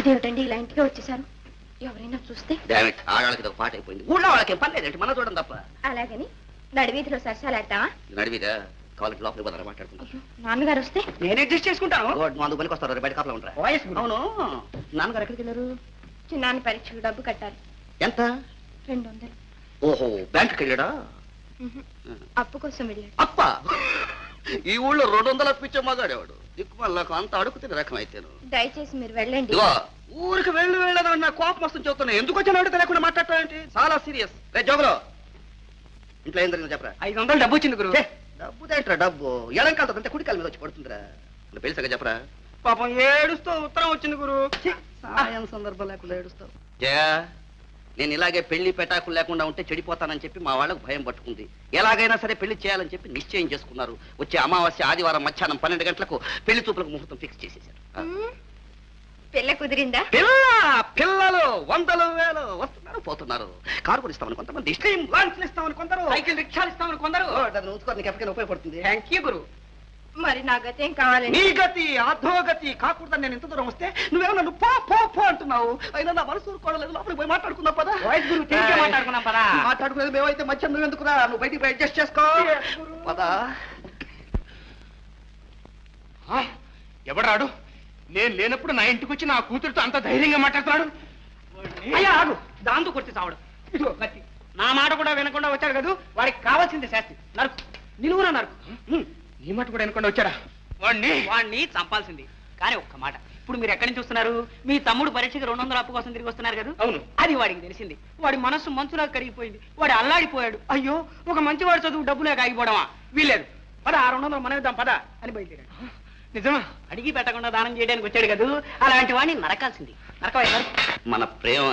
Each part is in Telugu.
ఇదేమిటండి ఇలా ఇంటికి వచ్చేసారు? ఎవరైనా చూస్తే? ఆడవాళ్ళకి ఒక పాట అయిపోయింది. ఊళ్ళో వాళ్ళకి పర్లేదంటే మన చూడడం తప్ప. అలాగని నడివీధిలో సరసాలాడతావా? నడివీదా కాలేజ్ లోపలికి పోతారా మాట్లాడుకుంటా. నాన్నగారు వస్తే నేను అడ్జస్ట్ చేసుకుంటాను. మందు పనికి వస్తారు, బయట కాపలా ఉంటారా? అవును. నాన్నగారు ఎక్కడికి వెళ్ళారు? చిన్నాన్న పరీక్షకు డబ్బు కట్టాలి. ఎంత? 200. ఓహో, బ్యాంకుకి వెళ్ళాడా? అప్పు కోసం వెళ్ళాడు. అప్ప ఈ ఊళ్ళో 200 అప్పిచ్చే మగాడేవాడు. దిక్కుమల్లకు అంత అడుగుతున్న రకం అయితేను. దయచేసి మీరు వెళ్ళండి. ఊరికి వెళ్ళదని నా కోపం వస్తుంది చెప్తున్నా. ఎందుకు వచ్చిన అడిగితే లేకుండా మాట్లాడతావేంటి? చాలా సీరియస్. రే జోగులో ఇంట్లో ఏం జరిగిందో చెప్పరా? 500 డబ్బు వచ్చింది గురు. డబ్బు దేంట్రా? డబ్బు ఎడంకాలతో అంటే కుడికాల మీద వచ్చి పడుతుందిరా. పెళ్లి సగ చెప్పరా? పాపం ఏడుస్తూ ఉత్తరం వచ్చింది గురు. సాయం సందర్భం లేకుండా ఏడుస్తావు. జయా, నేను ఇలాగే పెళ్లి పెటాకులు లేకుండా ఉంటే చెడిపోతానని చెప్పి మా వాళ్ళకు భయం పట్టుకుంది. ఎలాగైనా సరే పెళ్లి చేయాలని చెప్పి నిశ్చయం చేసుకున్నారు. వచ్చే అమావాస్య ఆదివారం మధ్యాహ్నం 12 గంటలకు పెళ్లి చూపులకు ముహూర్తం ఫిక్స్ చేసేసారు. పిల్ల కుదిరిందా? పిల్లలు 100,000 వస్తున్నారు పోతున్నారు. కారు కొనిస్తామని కొంతమంది, స్ట్రీమ్ లాంచ్ ఇస్తామని కొందరు, సైకిల్ రిక్షాలు ఇస్తామని కొందరు. నీకు ఎప్పటికైనా ఉపయోగపడుతుంది. థ్యాంక్ యూ గురు. మరి నా గతి ఏం కావాలండి? నీ గతి అధోగతి కాకూడదని నేను ఇంత దూరం వస్తే నువ్వేమో నన్ను పో పో పో అంటున్నావు. అయినా నా మనసు ఊరుకోవడం లోపలికి పోయి మాట్లాడుకుందాం పదా. మాట్లాడుకున్నాం పదా. మాట్లాడుకునేది మేమైతే మధ్య నువ్వు ఎందుకురా? నువ్వు బయటికి పోయి అడ్జస్ట్ చేసుకో పదా. ఎవడాడు? నేను లేనప్పుడు నా ఇంటికి వచ్చి నా కూతురుతో అంత ధైర్యంగా మాట్లాడుతున్నాడు. అయ్యా ఆగు, దాంతో కొట్టి చావడం. ఇదిగో కత్తి. నా మాట కూడా వినకుండా వచ్చాడు కదా, వాడికి కావాల్సింది శాస్తి. నరుకు, నిలువునా నరుకు. నీ మాట కూడా వినకుండా వచ్చాడా? వాడిని చంపాల్సింది. కానీ ఒక్క మాట, ఇప్పుడు మీరు ఎక్కడి నుంచి వస్తున్నారు? మీ తమ్ముడు పరీక్షకి 200 అప్పు కోసం తిరిగి వస్తున్నారు కదా? అవును. అది వాడికి తెలిసింది. వాడి మనస్సు మంచులా కరిగిపోయింది. వాడు అల్లాడిపోయాడు. అయ్యో, ఒక మంచివాడు చదువు డబ్బులే కాగిపోవడమా? వీల్లేదు. పద, ఆ 200 మనం ఇద్దాం పద అని బయలుదేరాడు. నిజమా? అడిగి పెట్టకుండా దానం చేయడానికి వచ్చాడు కదా, అలాంటి వాడిని నరకాల్సింది. నరకవయ్యారు. మన ప్రేమ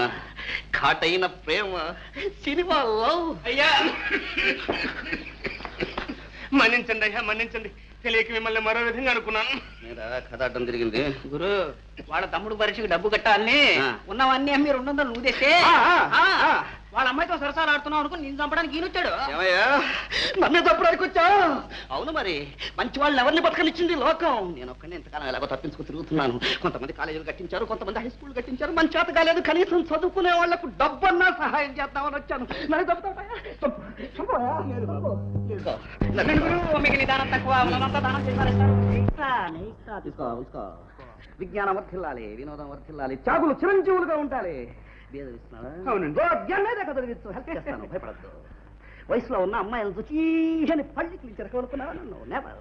ఘాటైన ప్రేమ సినిమా అయ్యా మన్నించండి అయ్యా, మన్నించండి. తెలియక మిమ్మల్ని మరో విధంగా అనుకున్నాను. కథ అడ్డం తిరిగింది. గురు, వాళ్ళ తమ్ముడు పరీక్షకు డబ్బు కట్టాలని ఉన్నవన్నీ అమ్మి 200 నువ్వు తెస్తే వాళ్ళ అమ్మాయితో సరసాలు ఆడుతున్నావు అనుకుని నేను చంపడానికి ఈయనొచ్చాడు. నన్ను చంపడానికి వచ్చా? అవును మరి, మంచి వాళ్ళని ఎవరిని బతకనిచ్చింది లోకం. నేను ఒక్కనే ఎంతకాలం ఎలాగో తప్పించుకు తిరుగుతున్నాను. కొంతమంది కాలేజీలు కట్టించారు, కొంతమంది హై స్కూల్ కట్టించారు. మంచి చేత కాలేదు, కనీసం చదువుకునే వాళ్లకు డబ్బన్నా సహాయం చేద్దామని వచ్చాను. నన్ను మీకు నిదానం తక్కువ, దానం చేశారు. విజ్ఞానం వర్ధిల్లాలి, వినోదం వర్ధిల్లాలి, త్యాగులు చిరంజీవులుగా ఉండాలి. అవునండి. హెల్ప్ చేస్తాను, భయపడద్దు. వయసులో ఉన్న అమ్మాయిలను చూసి అని పళ్ళకి చెరకనుకున్నావా? నన్ను నెవర్.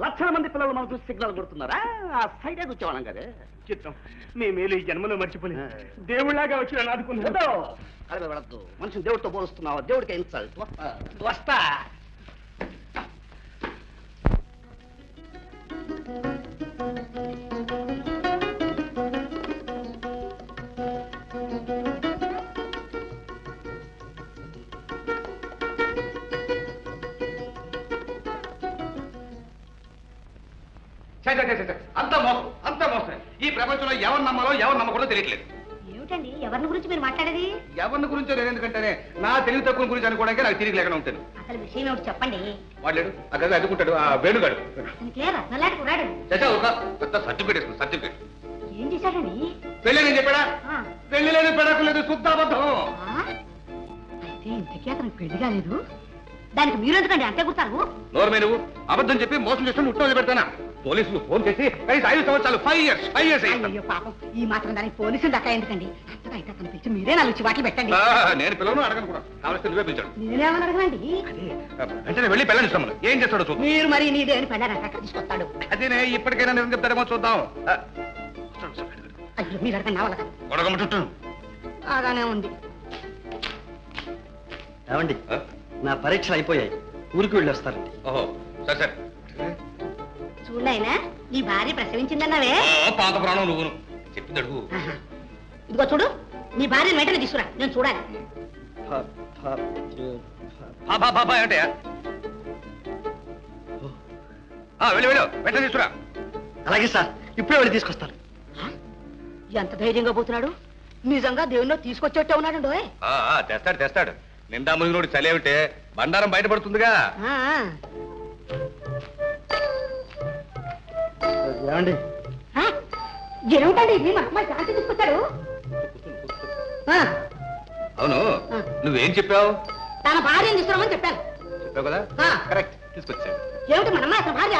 లక్షల మంది పిల్లలు మనం చూసి సిగ్నల్ కొడుతున్నారా? ఆ సైడే కూర్చోవాలం కదే. చిత్రం, మీ మేలు ఈ జన్మలో మర్చిపోలేదు. దేవుళ్ళగా వచ్చి నన్ను ఆదుకున్నాడు. అదే పడద్దు. మనిషిని దేవుడితో పోలుస్తున్నావా? దేవుడికి ఇన్సల్ట్. వస్తా. అంత మోసం, అంత మోసం. ఈ ప్రపంచంలో ఎవరు నమ్మాలో ఎవరు నమ్మకూడదో తెలియట్లేదు. ఏమిటండి ఎవరిని గురించి మీరు మాట్లాడేది? ఎవరిని గురించో లేదు, ఎందుకంటేనే నా తెలివి తక్కువ గురించి అనుకోవడానికి నాకు తిరిగి లేకుండా ఉంటాను. అసలు విషయం ఏమిటి చెప్పండి. వాడు అక్కడ అదుకుంటాడు ఆ వేణుగాడు. పెద్ద సర్టిఫికేట్ సర్టిఫికేట్ ఏం చేశాడండి? పెళ్ళి నేను చెప్పాడా? పెళ్లి లేదు, పెడకు లేదు, శుద్ధాబద్ధం. అయితే ఇంతకీ అతనికి పెళ్లి కాలేదు, దానికి మీరు ఎందుకండి అంతే గుర్తారు? నోర్మే నువ్వు అబద్ధం చెప్పి మోసం చేసి ఉట్టలు పెడతానా? పోలీసులు ఫోన్ చేసి 5 సంవత్సరాలు 5 years అయ్యో పాపం, ఈ మాత్రం దానికి పోలీసులు దక్క ఎందుకండి? అంతగా అయితే అతను పిలిచి మీరే 4 చివాట్లు పెట్టండి. నేను పిల్లలను అడగను కూడా, కావలసిన నువ్వే పిలిచాడు. నేనేమని అడగనండి. అంటే వెళ్ళి పెళ్ళని ఇస్తాను, ఏం చేస్తాడో చూద్దాం. మీరు మరి నీదే అని పెళ్ళారంట తీసుకొస్తాడు. అదేనే ఇప్పటికైనా నిజం చెప్తారేమో చూద్దాం. అయ్యో మీరు అడగండి, నా వల్ల గొడగమ్మ బాగానే ఉంది. ఏమండి, నా పరీక్షలు అయిపోయాయి, ఊరికి వెళ్ళి వస్తారండి. ఓహో సరే సరే. చూడైనా నీ భార్య ప్రసవించిందన్నావే, పాత ప్రాణం నువ్వు చెప్పింది అడుగు. ఇదిగో చూడు, నీ భార్యను వెంటనే తీసుకురా, నేను చూడాలి. ఏంటయా? వెళ్ళి వెళ్ళు, వెంటనే తీసుకురా. అలాగే సార్, ఇప్పుడే వెళ్ళి తీసుకొస్తాను. ఎంత ధైర్యంగా పోతున్నాడు, నిజంగా దేవుణ్ణి తీసుకొచ్చేట్టే ఉన్నాడు. తెస్తాడు తెస్తాడు. నిండా మునిగినోడు చలేమిటే బండారం బయటపడుతుందిగా. ఏమండి, ఏమిటండి ఇది మా అమ్మాయి శాంతి తీసుకొచ్చాడు ఆ, అవును ఆ. నువ్వేం చెప్పావు తన భార్యను తీసుకురామని చెప్పాను చెప్పావు కదా ఆ. కరెక్ట్ తీసుకొచ్చావు ఏమిటి మన అమ్మాయి అసలు భార్య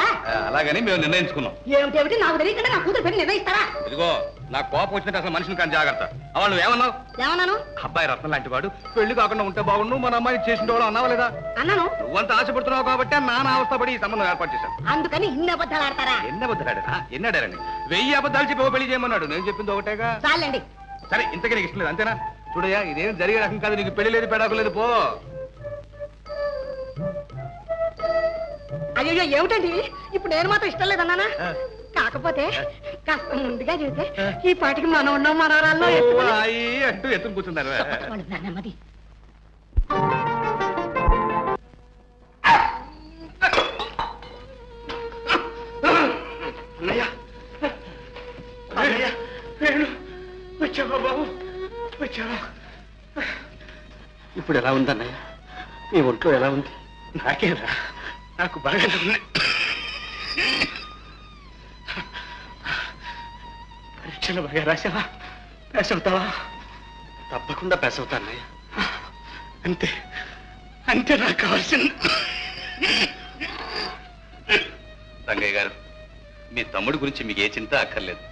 అలాగని మేము నిర్ణయించుకున్నాం ఏమిటి నాకు తెలియకుండా నా కూతురు పెళ్లి నిర్ణయిస్తారా ఇదిగో నాకు కోపం వచ్చినట్టు అసలు మనిషిని కానీ జాగ్రత్త అవా నువ్వేమన్నావు ఏమన్నాను అబ్బాయి రత్నం లాంటి వాడు పెళ్లి కాకుండా ఉంటే బాగుండు మన అమ్మాయి చేసిన అన్నావా లేదా అన్నాను నువ్వంత ఆశపడుతున్నావు కాబట్టి నాన్న అవస్థపడి ఈ సంబంధం ఏర్పాటు చేశాను అందుకని ఇన్ని అబద్ధాలు ఆడతారా ఎన్ని అబద్ధాడు ఎన్నాడారని 1000 అబద్ధాలు చెప్పి ఓ పెళ్లి చేయమన్నాడు నేను చెప్పింది ఒకటేగా చాలండి సరే ఇంతకీ నీకు ఇష్టం లేదు అంతేనా చూడయ్యా ఇదేం జరిగే రకం కాదు నీకు పెళ్లి లేదు పెడాకు లేదు పో అయ్యో ఏమిటండి ఇప్పుడు నేను మాత్రం ఇష్టం లేదన్నానా కాకపోతే కాస్త ముందుగా చెబితే ఈ పాటికి మనం ఉన్నాం మనవరాల్లో అంటూ ఎత్తుకు కూర్చున్నారు నెమ్మది వచ్చావా బాబు వచ్చావా ఇప్పుడు ఎలా ఉందన్నయ్య నీ ఒంట్లో ఎలా ఉంది నాకేరా నాకు బాగా ఉంది పరీక్షలు బాగా రాసావా పాస్ అవుతావా తప్పకుండా పాస్ అవుతా అన్నయ్య అంతే అంతే నాకు కావాల్సింది రంగయ్య గారు మీ తమ్ముడి గురించి మీకు ఏ చింత అక్కర్లేదు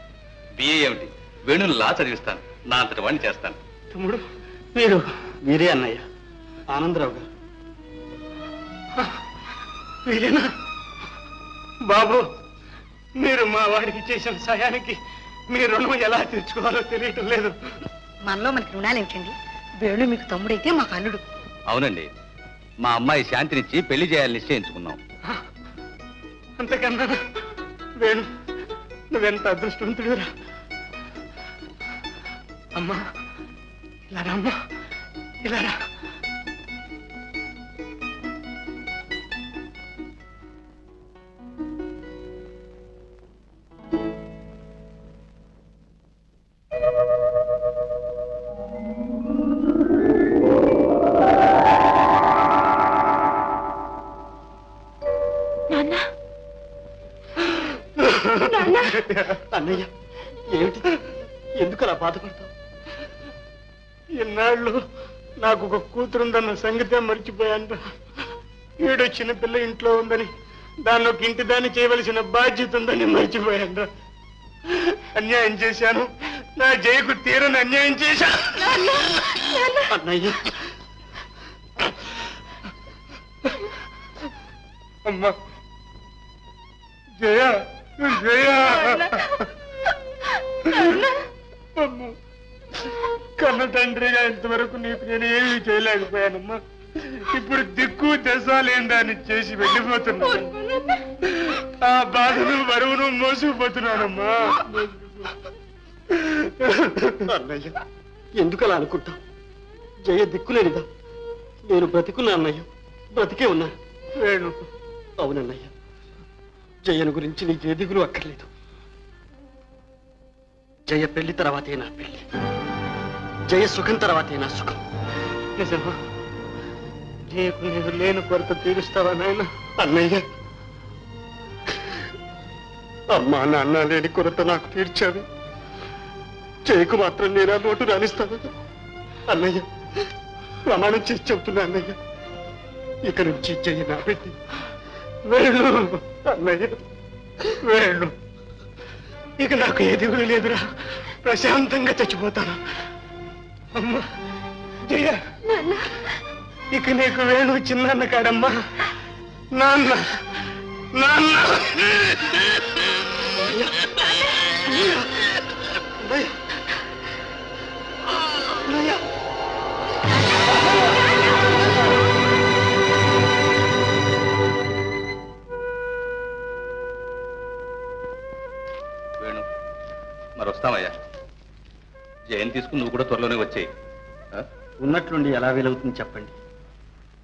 బిఏ ఏమిటి వేణుని లా చదివిస్తాను నా అంతటి వాడిని చేస్తాను తమ్ముడు మీరే అన్నయ్య ఆనందరావు గారు మీరేనా బాబు మీరు మా వాడికి చేసిన సాయానికి మీ రుణం ఎలా తీర్చుకోవాలో తెలియటం లేదు మనలో మనకి రుణాలు ఏమిటండి వేణు మీకు తమ్ముడైతే మాకు అల్లుడు అవునండి మా అమ్మాయి శాంతినిచ్చి పెళ్లి చేయాలని నిశ్చయించుకున్నాం అంతకన్నా వేణు నువ్వెంత అదృష్టవంతుడురా అమ్మా ఇలా రా అమ్మా ఇలా రా అన్నయ్య ఏమిటి ఎందుకు అలా బాధపడతావు ఎన్నాళ్ళు నాకు ఒక కూతురుందన్న సంగతే మర్చిపోయాను ఈడు చిన్నపిల్ల ఇంట్లో ఉందని దాన్ని ఒక ఇంటి దాన్ని చేయవలసిన బాధ్యత ఉందని మర్చిపోయాను అన్యాయం చేశాను నా జయకు తీరని అన్యాయం చేశాను అన్నయ్య అమ్మా జయ జయ అమ్మా కన్న తండ్రిగా ఇంతవరకు నీకు నేను ఏమీ చేయలేకపోయానమ్మా ఇప్పుడు దిక్కు దశాలేం దాన్ని చేసి వెళ్ళిపోతున్నాను ఆ బాధను బరువును మోసుకుపోతున్నానమ్మా అన్నయ్య ఎందుకు అలా అనుకుంటావు జయ దిక్కులేనిదా నేను బ్రతికున్నా అన్నయ్య బ్రతికే ఉన్నా వేణు అవునన్నయ్య జయను గురించి నీకు ఏ దిగులు అక్కర్లేదు జయ పెళ్లి తర్వాతే నా పెళ్లి జయ సుఖం తర్వాతే నా సుఖం నిజమా జయకు నేను లేని కొరత తీరుస్తావా నాయన అన్నయ్య అమ్మా నాన్న లేని కొరత నాకు తీర్చాను జయకు మాత్రం నేను ఆ నోటు రాణిస్తాను అన్నయ్య ప్రమాణం చేసి చెప్తున్నా అన్నయ్య ఇక నుంచి జయ నా పెళ్లి వేణు అన్నయ్య వేణు ఇక నాకు ఏ దిగులు లేదురా ప్రశాంతంగా చచ్చిపోతాను అమ్మా జయ ఇక నీకు వేణు చిన్నాన్న కాడమ్మా నాన్న నాన్న వేణు మరి వస్తామయ్యా జయం తీసుకుని నువ్వు కూడా త్వరలోనే వచ్చేయి ఉన్నట్లుండి ఎలా వీలవుతుంది చెప్పండి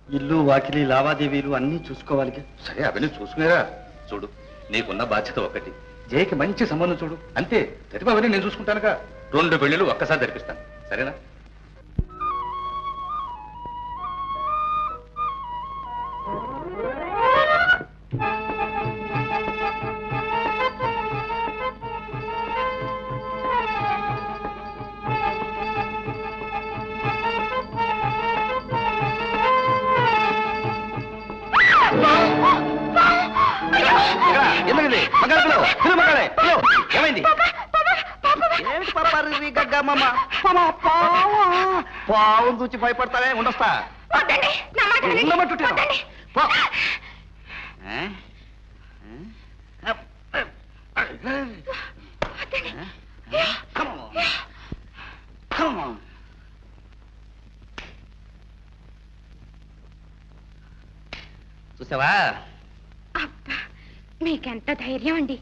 ఇల్లు వాకిలి లావాదేవీలు అన్నీ చూసుకోవాలిగా సరే అవన్నీ చూసుకునేరా చూడు నీకున్న బాధ్యత ఒకటి జయకి మంచి సంబంధం చూడు అంతే ప్రతిభ అవన్నీ నేను చూసుకుంటానుగా 2 పెళ్లిళ్ళు ఒక్కసారి జరిపిస్తాను సరేనా ఏమైంది? ఏమిటి పాపారి గగ్గమ్మ? పావు చూచి భయపడతానే ఉండొస్తా. ఉండబట్టు చూసావా? మీకెంత ధైర్యం అండి.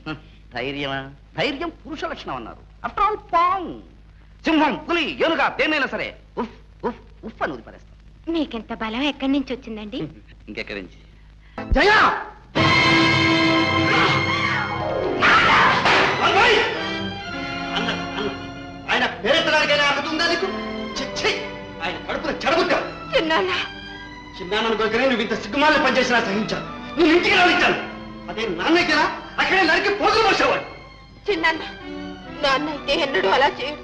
ధైర్యమా? ధైర్యం పురుష లక్షణం అన్నారు. ఆఫ్టర్ ఆల్ పాము, సింహం, పులి, ఏనుగా దేన్నైనా సరే ఉఫ్ ఉఫ్ ఉఫ్ అని వదిలిపరేస్తాం. మీకెంత బలం ఎక్కడి నుంచి వచ్చిందండి? ఇంకెక్కడి నుంచి? జయా! ఆయన పేరెత్తడానికైనా అర్థతుందా నీకు? ఆయన కడుపున చెడబుట్టా. చిన్నాన్నను కొడుకునే నువ్వు ఇంత సిగ్గుమాలను పనిచేసినా సహించాను. నేను ఇంటికి రానిచ్చాను. అదే నాన్నకి అక్కడే నరికి పోగులు పోసేవాడు. చిన్నాన్న, నాన్న అయితే ఎన్నడూ అలా చేయడు.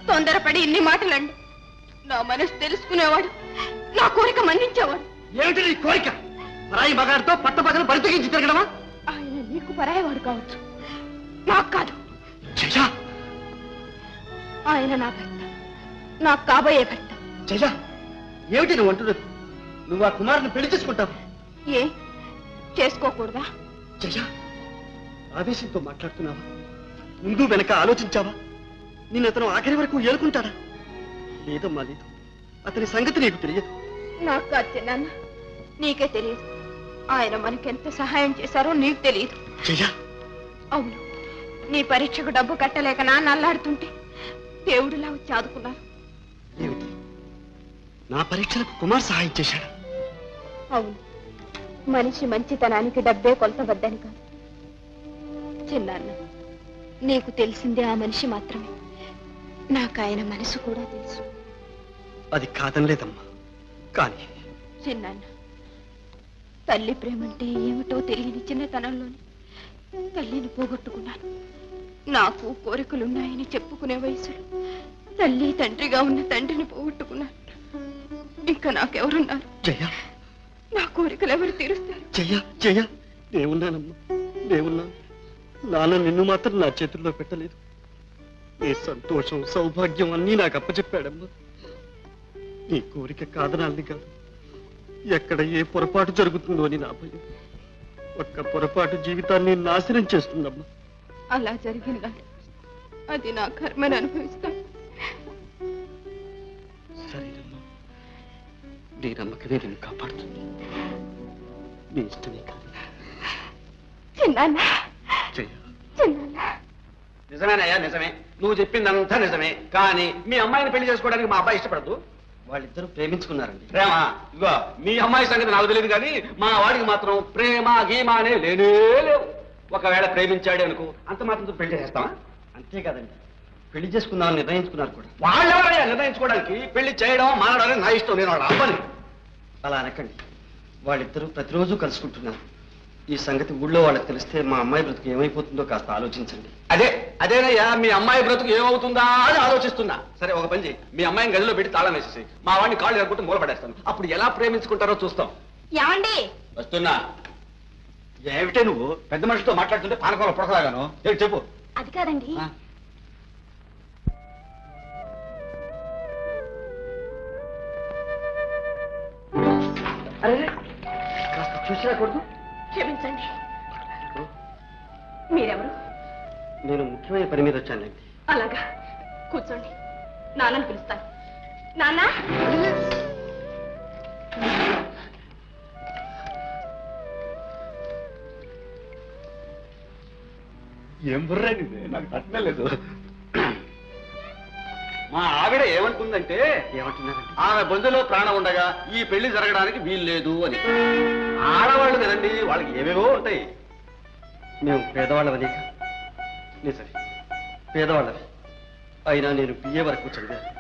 తొందరపడి ఇన్ని మాటలండి. నా మనసు తెలుసుకునేవాడు, నా కోరిక మన్నించేవాడు. ఏమిటి నీ కోరిక? పరాయి మగాడితో పట్టపగలు బలి తెగించి తిరగడమా? ఆయన నీకు పరాయవాడు కావచ్చు, నాకు కాదు. జయ! ఆయన నా భర్త, నాకు కాబోయే భర్త. జయ! ఏమిటి నువ్వు అంటున్నది? నువ్వు ఆ కుమారుని పెళ్లి చేసుకుంటావు? ఏ చేసుకోకూడదా? జయ! ఆవేశంతో మాట్లాడుతున్నావా? ముందు వెనక ఆలోచించావా? నిన్ను అతను ఆఖరి వరకు ఏలుకుంటాడా? లేదమ్మా, లేదు. అతని సంగతి నీకు తెలియదు. నాకు కాదు చిన్నాన్న, నీకే తెలియదు. ఆయన మనకెంత సహాయం చేశారో నీకు తెలియదు. జయ! అవును, నీ పరీక్షకు డబ్బు కట్టలేక నాన్న అల్లాడుతుంటే దేవుడిలా వచ్చి ఆదుకున్నారు. ఏమిటి? నా పరీక్షలకు కుమార్ సహాయం చేశాడా? అవును, మనిషి మంచితనానికి డబ్బే కొలతవద్దని కాదు చిన్నాన్న. నీకు తెలిసిందే ఆ మనిషి మాత్రమే. నాకు ఆయన మనసు కూడా తెలుసు. అది కాదనలేదమ్మా, కానీ చిన్నాన్న, తల్లి ప్రేమంటే ఏమిటో తెలియని చిన్నతనంలోనే తల్లిని పోగొట్టుకున్నాను. నాకు కోరికలున్నాయని చెప్పుకునే వయసులో తల్లి తండ్రిగా ఉన్న తండ్రిని పోగొట్టుకున్నాను. ఇంకా నాకెవరున్నారు? జయ! నా కోరికలు ఎవరు తీరుస్తారు? జయ! జయ! నేనున్నానమ్మా, నేనున్నాను. నాన్న నిన్ను మాత్రం నా చేతుల్లో పెట్టలేదు. నీ సంతోషం, సౌభాగ్యం అన్నీ నాకు అప్పచెప్పాడమ్మా. నీ కోరిక కాదనాలని కాదు, ఎక్కడ ఏ పొరపాటు జరుగుతుందో అని నా భయం. ఒక్క పొరపాటు జీవితాన్ని నాశనం చేస్తుందమ్మా. అలా జరిగిందా? అది నా కర్మని అనుభవిస్తాను. సరేనమ్మా, నీ నమ్మకమే నేను కాపాడుతుంది. నీ ఇష్టమే కాదు. చిన్నాన్న, జయ! చిన్నాన్న, నిజమేనయ్యా, నిజమే. నువ్వు చెప్పిందంతా నిజమే. కానీ మీ అమ్మాయిని పెళ్లి చేసుకోవడానికి మా అబ్బాయి ఇష్టపడదు. వాళ్ళిద్దరూ ప్రేమించుకున్నారండి. ప్రేమ? ఇగో మీ అమ్మాయి సంగతి నాకు తెలియదు, కానీ మా వాడికి మాత్రం ప్రేమ గీమ అనే లేనే లేవు. ఒకవేళ ప్రేమించాడే అనుకో, అంత మాత్రం పెళ్లి చేస్తావా? అంతే కదండి, పెళ్లి చేసుకుందామని నిర్ణయించుకున్నారు కూడా. వాళ్ళెవరయ్యా నిర్ణయించుకోవడానికి? పెళ్లి చేయడం మానడం నా ఇష్టం, నేను వాళ్ళ అవ్వని. అలా అనకండి. వాళ్ళిద్దరూ ప్రతిరోజు కలుసుకుంటున్నారు. ఈ సంగతి ఊళ్ళో వాళ్ళకి తెలిస్తే మా అమ్మాయి బ్రతుకు ఏమైపోతుందో కాస్త ఆలోచించండి. అదేనయ్యా, మీ అమ్మాయి బ్రతుకు ఏమవుతుందా అని ఆలోచిస్తున్నా. సరే, ఒక పని చేయి, మీ అమ్మాయిని గదిలో పెట్టి తాళం వేసేసి మా వాడిని కాళ్ళు ఎరగొట్టి మూలపడేస్తాను. అప్పుడు ఎలా ప్రేమించుకుంటారో చూస్తాం. ఏమండి? వస్తున్నా. ఏమిటే నువ్వు పెద్ద మనిషితో మాట్లాడుతుంటే పానకంలో పొడకలాగాను? ఏంటి చెప్పు. అది కాదండి, అరే, కాస్త చూసి రాకూడదు? క్షమించండి. మీరెవరు? నేను ముఖ్యమైన పని మీద వచ్చానండి. అలాగా, కూర్చోండి. నాన్నని పిలుస్తాను. నాన్న! ఏం బుర్రా నాకు తట్టలేదు. మా ఆవిడ ఏమంటుందంటే, ఏమంటున్నారండి? ఆమె బొందులో ప్రాణం ఉండగా ఈ పెళ్లి జరగడానికి వీలు లేదు అని. ఆడవాళ్ళు కదండి, వాళ్ళకి ఏవేవో ఉంటాయి. మేము పేదవాళ్ళవని. నిజమే, పేదవాళ్ళవి. అయినా నేను బిఏ వరకు చదివాను.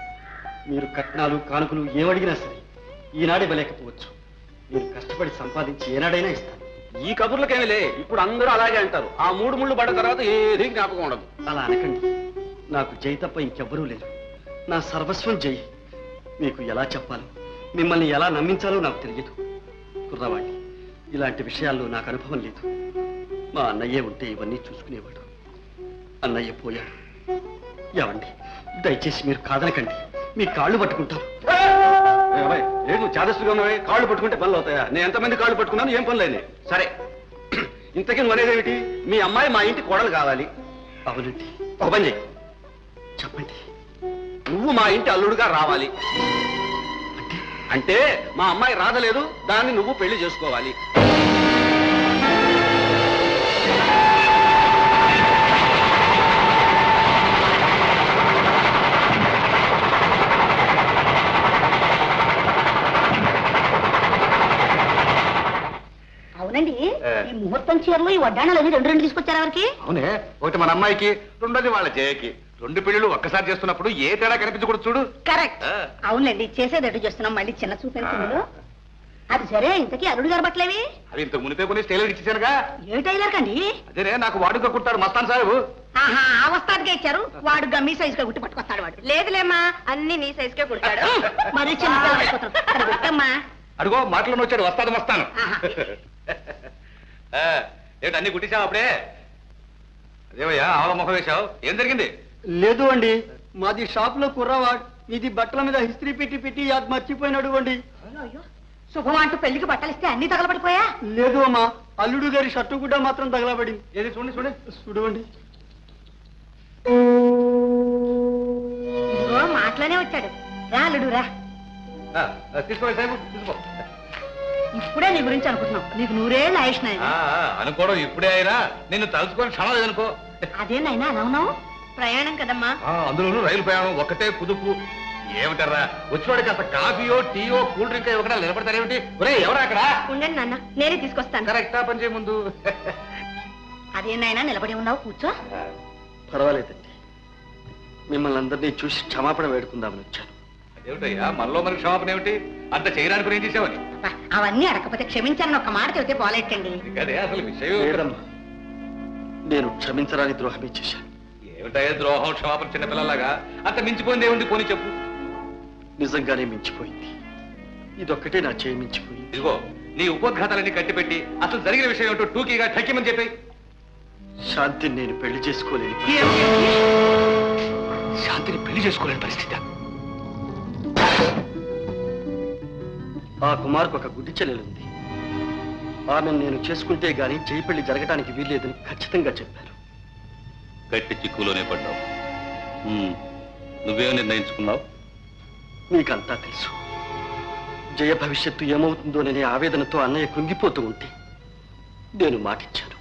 మీరు కట్నాలు కానుకలు ఏమడిగినా సరే ఈనాడే ఇవ్వలేకపోవచ్చు. మీరు కష్టపడి సంపాదించి ఏనాడైనా ఇస్తాను. ఈ కబుర్లకేమిలే, ఇప్పుడు అందరూ అలాగే అంటారు. ఆ 3 ముళ్ళు పడ్డ తర్వాత ఏది జ్ఞాపకం ఉండదు. అలా అనకండి. నాకు జై తప్ప ఇంకెవ్వరూ లేరు. నా సర్వస్వం జై. మీకు ఎలా చెప్పాలో, మిమ్మల్ని ఎలా నమ్మించాలో నాకు తెలియదు. కుర్రవాణ్ణి, ఇలాంటి విషయాల్లో నాకు అనుభవం లేదు. మా అన్నయ్య ఉంటే ఇవన్నీ చూసుకునేవాడు. అన్నయ్య పోయాడు. ఏమండి, దయచేసి మీరు కాదనకండి, మీ కాళ్ళు పట్టుకుంటారు. ఏడు చాదస్తుగా ఉన్నవే, కాళ్ళు పట్టుకుంటే పనులు అవుతాయా? నేను ఎంతమంది కాళ్ళు పట్టుకున్నాను, ఏం పనులు అయినాయి? సరే, ఇంతకీ నువ్వు అనేదేమిటి? మీ అమ్మాయి మా ఇంటి కోడలు కావాలి. అవునండి. ఒక పని చెయ్యి, చెప్పండి. నువ్వు మా ఇంటి అల్లుడుగా రావాలి. అంటే మా అమ్మాయి రాదలేదు, దాన్ని నువ్వు పెళ్లి చేసుకోవాలి. అవునండి, ఈ ముహూర్తం చీరలు ఈ వడ్డాణాలు అవి రెండు తీసుకొచ్చారు ఎవరికి? అవునే, ఒకటి మన అమ్మాయికి, రెండోది వాళ్ళ జయకి. రెండు పెళ్లిళ్ళు ఒక్కసారి చేస్తున్నప్పుడు ఏ తేడా కనిపించకూడదు చూడు. కరెక్ట్. అవునండి, చేసేదట్టు చేస్తున్నాం. మళ్ళీ చిన్న చూపించు. అది సరే, ఇంతకీ అల్లుడు గారు బట్టలేవి? అవి ఇంతకు మునిపే కొని టైలర్ ఇచ్చేసానుగా. ఏ టైలర్ కండి? అదేనే, నాకు వాడుగా కుట్టాడు మస్తాన్ సాహెబు. ఆహా, ఆ వస్తాదిగా ఇచ్చారు. వాడు గమ్మీ సైజుగా గుట్టి పట్టుకొస్తాడు. వాడు లేదులేమ్మా, అన్ని నీ సైజుకే కుడతాడు. మరి చిన్న పిల్లలు అయిపోతారు. అది గుట్టమ్మా. అడుగో మాటలను వచ్చాడు, వస్తాను వస్తాను. ఆహా. ఏంటి అన్ని కుట్టించావు అప్పుడే? అదేవయ్యా ఆవ ముఖం వేశావు, ఏం జరిగింది? లేదు అండి, మాది షాప్ లో కుర్రవాడు ఇది బట్టల మీద హిస్త్రీ పెట్టి అది మర్చిపోయినాడు అండి. అయ్యో, శుభం అంటూ పెళ్లికి బట్టలు ఇస్తే అన్ని తగలబడిపోయా? లేదు అమ్మా, అల్లుడు గారి షర్టు గుడ్డ మాత్రం తగలబడింది. ఏది చూడండి చూడండి చూడండి. ఇదిగో మాటలోనే వచ్చాడు. రా అల్లుడు రా. తీసుకోండి సాహెబు, తీసుకో. ఇప్పుడే నీ గురించి అనుకుంటున్నాం. నీకు నూరేళ్ళు ఆయుష్ నాయన. అనుకోవడం ఇప్పుడే అయినా నిన్ను తలుచుకొని క్షణం లేదనుకో. అదేనైనా అలా ఉన్నావు? ప్రయాణం కదమ్మా. అందులోనూ రైలు ప్రయాణం ఒక్కటే కుదుపు. ఏమిటారా వచ్చినవాడికి అసలు కాఫీయో టీయో కూల్ డ్రింక్ ఒకటా నిలబడతారేమిటి? ఒరే ఎవరా అక్కడ? ఉండండి నాన్న, నేనే తీసుకొస్తాను. కరెక్టా పని చేయ ముందు. అదేనైనా నిలబడి ఉన్నావు, కూర్చో. పర్వాలేదండి, మిమ్మల్ని అందరినీ చూసి క్షమాపణ వేడుకుందామని వచ్చాను. అదేమిటయ్యా మనలో మనకి క్షమాపణ ఏమిటి? అంత చేయడానికి ఏం చేసావని? అబ్బా, అవన్నీ అడగకపోతే క్షమించాలని ఒక మాట చెబితే పోలేటండి. అదే అసలు విషయం ఏమిటి? లేదమ్మా, నేను క్షమించరాని ద్రోహమే చేశాను. ఏమిటయ్యా ద్రోహం క్షమాపణ చిన్నపిల్లలాగా? అంత మించిపోయింది ఏముంది? పోనీ చెప్పు. నిజంగానే మించిపోయింది. ఇదొక్కటే నా చేయి మించిపోయింది. ఇదిగో నీ ఉపోద్ఘాతాలన్నీ కట్టిపెట్టి అసలు జరిగిన విషయం ఏమిటో టూకీగా ఠక్కిమని చెప్పి. శాంతిని నేను పెళ్లి చేసుకోలేని శాంతిని పెళ్లి చేసుకోలేని పరిస్థితి. ఆ కుమార్కు ఒక గుడ్డి చెల్లెలుంది. ఆమెను నేను చేసుకుంటే గాని చేయి పెళ్లి జరగడానికి వీల్లేదని ఖచ్చితంగా చెప్పారు. గట్టి చిక్కులోనే పడ్డావు. నువ్వేం నిర్ణయించుకున్నావు? మీకంతా తెలుసు. జయ భవిష్యత్తు ఏమవుతుందోననే ఆవేదనతో అన్నయ్య కృంగిపోతూ ఉంటే నేను మాటిచ్చాను.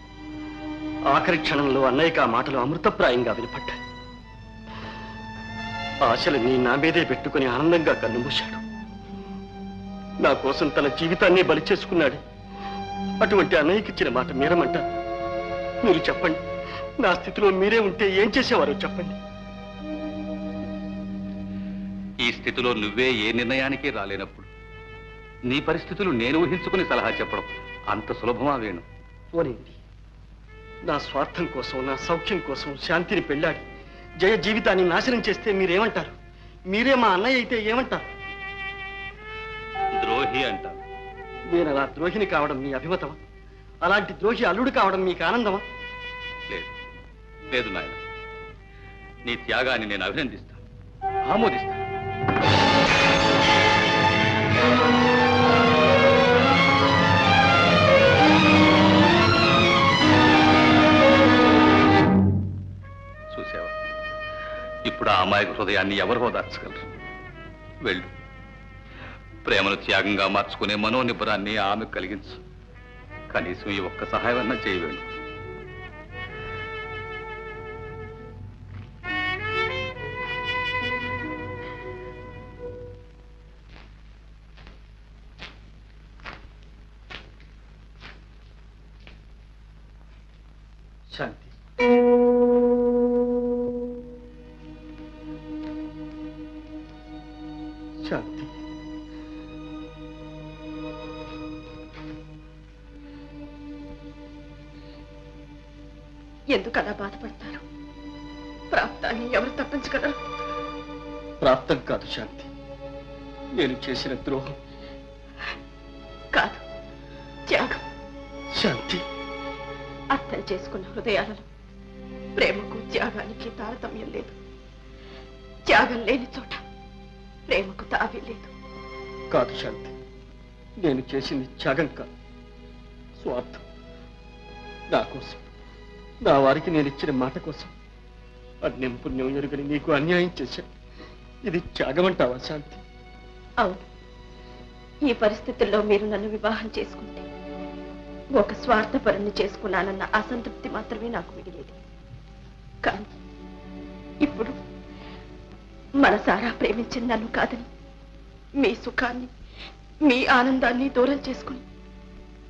ఆఖరి క్షణంలో అన్నయ్యకి ఆ మాటలు అమృతప్రాయంగా వినపడ్డాయి. ఆశలని నా మీదే పెట్టుకుని ఆనందంగా కన్నుమూశాడు. నా కోసం తన జీవితాన్ని బలి చేసుకున్నాడు. అటువంటి అన్నయ్యకి ఇచ్చిన మాట మీరమంటారు? మీరు చెప్పండి, నా స్థితిలో మీరే ఉంటే ఏం చేసేవారో చెప్పండి. ఈ స్థితిలో నువ్వే ఏ నిర్ణయానికి రాలేనప్పుడు నీ పరిస్థితులు నేను ఊహించుకుని సలహా చెప్పడం అంత సులభమా వేణు? పోనింది, నా స్వార్థం కోసం, నా సౌఖ్యం కోసం శాంతిని పెళ్ళాడి జయ జీవితాన్ని నాశనం చేస్తే మీరేమంటారు? మీరే మా అన్నయ్య అయితే ఏమంటారు? ద్రోహి అంటారు. నేను అలా ద్రోహిని కావడం మీ అభిమతమా? అలాంటి ద్రోహి అల్లుడు కావడం మీకు ఆనందమా? లేదు లేదు నాయన, నీ త్యాగాన్ని నేను అభినందిస్తాను, ఆమోదిస్తాను. చూసావా, ఇప్పుడు ఆ అమాయక హృదయాన్ని ఎవరు ఓదార్చగలరు? వెళ్ళు, ప్రేమను త్యాగంగా మార్చుకునే మనోనిబ్బరాన్ని ఆమెకు కలిగించు. కనీసం ఈ ఒక్క సహాయం అన్నా చేయవేణు. శాంతి, శాంతి, ఎందుకు అలా బాధపడతారు? ప్రాప్తాన్ని ఎవరు తప్పించగలరు? ప్రాప్తం కాదు శాంతి, నేను చేసిన ద్రోహం. కాదు, త్యాగం. శాంతి, అర్థం చేసుకున్న హృదయాలలో ప్రేమకు త్యాగానికి తారతమ్యం లేదు. త్యాగం లేని చోట ప్రేమకు తావి లేదు. కాదు శాంతి, నేను చేసింది త్యాగం కాదు, స్వార్థం. నా కోసం, నా వారికి నేను ఇచ్చిన మాట కోసం అన్యం పుణ్యం ఎరుగని నీకు అన్యాయం చేశాను. ఇది త్యాగం అంటావా శాంతి? అవును, ఈ పరిస్థితుల్లో మీరు నన్ను వివాహం చేసుకుంటే ఒక స్వార్థపరుణ్ణి చేసుకున్నానన్న అసంతృప్తి మాత్రమే నాకు మిగిలేది. కానీ ఇప్పుడు మనసారా ప్రేమించిన నన్ను కాదని మీ సుఖాన్ని, మీ ఆనందాన్ని దూరం చేసుకుని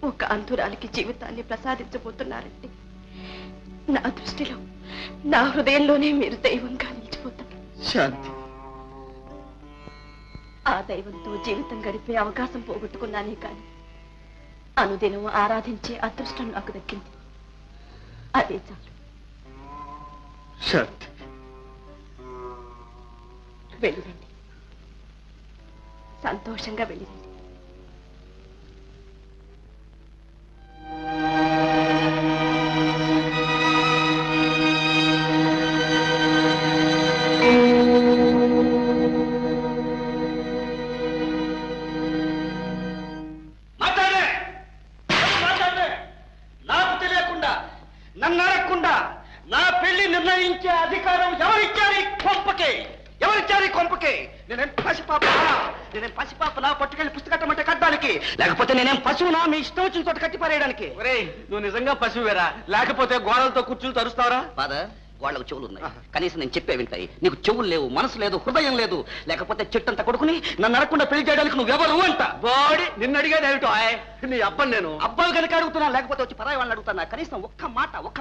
ఒక అంతురాలికి జీవితాన్ని ప్రసాదించబోతున్నారంటే నా దృష్టిలో, నా హృదయంలోనే మీరు దైవంగా నిలిచిపోతారు. శాంతి, ఆ దైవంతో జీవితం గడిపే అవకాశం పోగొట్టుకున్నానే కానీ అనుదినం ఆరాధించే అదృష్టం నాకు దక్కింది. అదే చాలు. శాంతి, వెళ్ళిరండి, సంతోషంగా వెళ్ళిరండి. నాకు తెలియకుండా, నన్ను అడగకుండా నా పెళ్లి నిర్ణయించే అధికారం ఎవరిచ్చారు కొంపకే? ఎవరిచ్చారు కొంపకే? నేనేం పసిపాపనా పట్టుకెళ్ళి పుస్తకట్టమంటే కట్టడానికి? లేకపోతే నేనేం పశువునా మీ ఇష్టం వచ్చిన చోట కట్టి పారేయడానికి? నువ్వు నిజంగా పశువేరా? లేకపోతే గోడలతో కూర్చుని తరుస్తావరా? ఫాదర్, వాళ్ళకు చెవులు ఉన్నాయి, కనీసం నేను చెప్పే వింటాయి. నీకు చెవులు లేవు, మనసు లేదు, హృదయం లేదు. లేకపోతే చెట్టంతా కొడుకుని నన్ను అడగకుండా పెళ్లి చేయడానికి నువ్వెవరు అంట? బాడీ నిన్ను అడిగేది ఏమిటో? నీ అబ్బని నేను అబ్బాయి కనుక అడుగుతున్నా, లేకపోతే వచ్చి పరాయి వాళ్ళని అడుగుతున్నా. కనీసం ఒక్క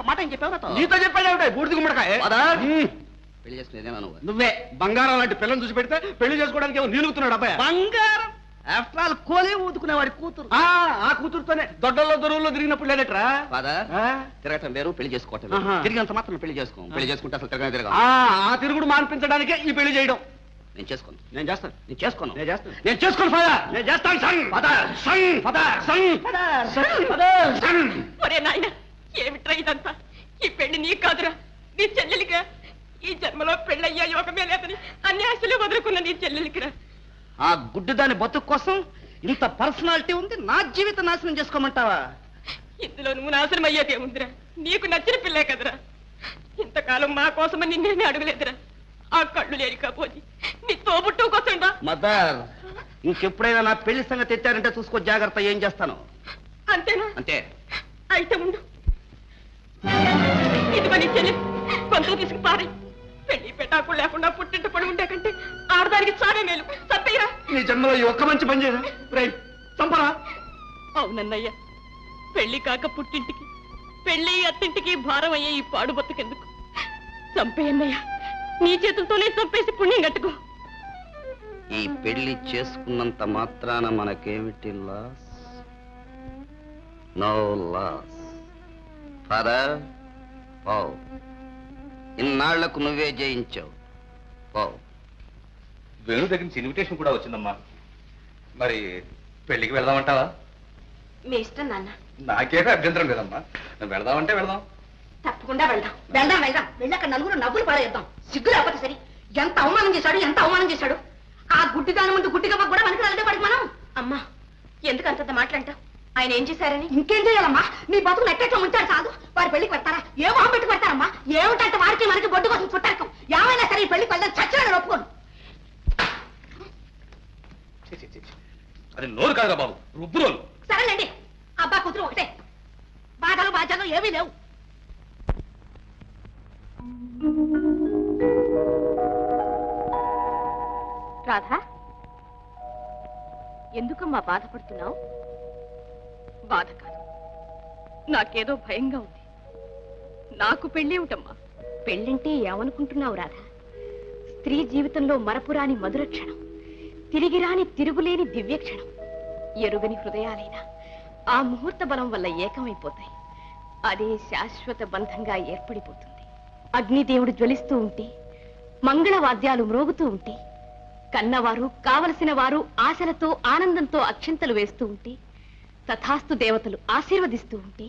మాట ఏం చెప్పావు నాతో? నీతో చెప్పాడు ఏమిటో? బూడిద గుమ్మడికాయ. ఫాదర్, పెళ్లి చేసుకునేదేనా నువ్వు? నువ్వే బంగారం లాంటి పిల్లని చూసి పెడితే పెళ్లి చేసుకోవడానికి ఏమో నీలుగుతున్నాడు అబ్బాయి. బంగారం? ఆఫ్టర్ ఆల్ కోలే ఊదుకునేవాడి కూతురు. ఆ కూతురుతోనే దొడ్డల్లో దొరువుల్లో తిరిగినప్పుడు లేదట్రా? ఫాదర్, తిరగటం వేరు, పెళ్లి చేసుకోవటం ఆహా. వేరు. తిరిగినంత మాత్రం పెళ్లి చేసుకోం. పెళ్లి చేసుకుంటే అసలు తిరగ ఆ తిరుగుడు మాన్పించడానికే ఈ పెళ్లి చేయడం. నేను చేసుకోను. నేను చేస్తాను. నేను చేసుకోను. నేను చేస్తాను. నేను చేసుకోను ఫాదర్. నేను చేస్తాను. సంగ్ ఫాదర్, సంగ్ ఫాదర్ సంగ్ ఫాదర్, సంగ్. ఒరే నాయన, ఏమిట్రా ఇదంతా? ఈ పెళ్లి నీ కాదురా, నీ చెల్లెలిగా. ఈ జన్మలో పెళ్ళయ్యా యోగమే లేదని అన్ని ఆశలు వదులుకున్న నీ చెల్లెలికిరా. ఆ గుడ్డు దాని బతుకు కోసం ఇంత పర్సనాలిటీ ఉంది, నా జీవితం నాశనం చేసుకోమంటావా? ఇందులో నువ్వు నాశనం అయ్యేదేముందిరా? నీకు నచ్చిన పిల్లే కదరా. ఇంతకాలం మా కోసమని నిన్నేమి అడగలేదురా. ఆ కళ్ళు లేని కాపోతే నీ తోబుట్టు కోసండా. మదర్, ఇంకెప్పుడైనా నా పెళ్లి సంగతి ఎత్తారంటే చూసుకో జాగ్రత్త. ఏం చేస్తాను అంతేనా? అంతే. అయితే ఉండు, ఇది నీ చెల్లి కొంత తీసుకు పారి. పెళ్లి పెటాకు లేకుండా పుట్టింటి పడి ఉండే కంటే ఆడదానికి చాలా మేలు. తప్పయ్యా. నీ జన్మలో ఈ ఒక్క మంచి పని చేయరా? రేయ్ చంపరా? అవునన్నయ్య, పెళ్లి కాక పుట్టింటికి, పెళ్లి అత్తింటికి భారం అయ్యే ఈ పాడు బతుకెందుకు? చంపేయన్నయ్య, నీ చేతులతోనే చంపేసి పుణ్యం కట్టుకో. ఈ పెళ్లి చేసుకున్నంత మాత్రాన మనకేమిటి లాస్? No loss. ఫాదర్, పావ్, ఇన్నాళ్లకు నువ్వే జయించావు. పావ్. వేణు దగ్గర నుంచి ఇన్విటేషన్ కూడా వచ్చిందమ్మా. మరి పెళ్లికి వెళదామంటావా? మీ ఇష్టం నాన్న. నాకేమీ అభ్యంతరం లేదమ్మా. నువ్వు వెళదామంటే వెళదాం. తప్పకుండా వెళ్దాం. వెళ్దాం వెళ్దాం వెళ్ళి అక్కడ నలుగురు నవ్వులు పారేద్దాం. సిగ్గు లేకపోతే సరి. ఎంత అవమానం చేశాడు, ఎంత అవమానం చేశాడు. ఆ గుడ్డి దాని ముందు గుడ్డిగా కూడా మనకి రాలేదే పడికి మనం. అమ్మా, ఎందుకు అంతంత మాట్లాంటావు? ఆయన ఏం చేశారని? ఇంకేం చేయాలమ్మా? నీ బతుకు నెట్టేట్లో ఉంటాడు చాలు. వారి పెళ్లికి పెడతారా? ఏ మొహం పెట్టి పెడతారమ్మా? ఏమిటంటే వారికి మనకి బొడ్డు కోసం చుట్టారకం. ఏమైనా సరే ఈ పెళ్లికి వెళ్దాం. చచ్చిన ఒప్పుకోను. అది నోరు కాదురా బాబు, రుబ్బురోలు. సరేలేండి, అబ్బా కూతురు ఒకటే. బాధలు బాధ్యతలు ఏమీ లేవు. రాధా, ఎందుకమ్మా బాధపడుతున్నావు? బాధ కాదు, నాకేదో భయంగా ఉంది. నాకు పెళ్ళేమిటమ్మా? పెళ్ళంటే ఏమనుకుంటున్నావు రాధా? స్త్రీ జీవితంలో మరపురాని మధుర క్షణం, తిరిగిరాని తిరుగులేని దివ్యక్షణం. ఎరుగని హృదయాలైనా ఆ ముహూర్త బలం వల్ల ఏకమైపోతాయి. అదే శాశ్వత బంధంగా ఏర్పడిపోతుంది. అగ్నిదేవుడు జ్వలిస్తూ ఉంటే, మంగళవాద్యాలు మ్రోగుతూ ఉంటే, కన్నవారు కావలసిన వారు ఆశలతో ఆనందంతో అక్షింతలు వేస్తూ ఉంటే, తథాస్తు దేవతలు ఆశీర్వదిస్తూ ఉంటే,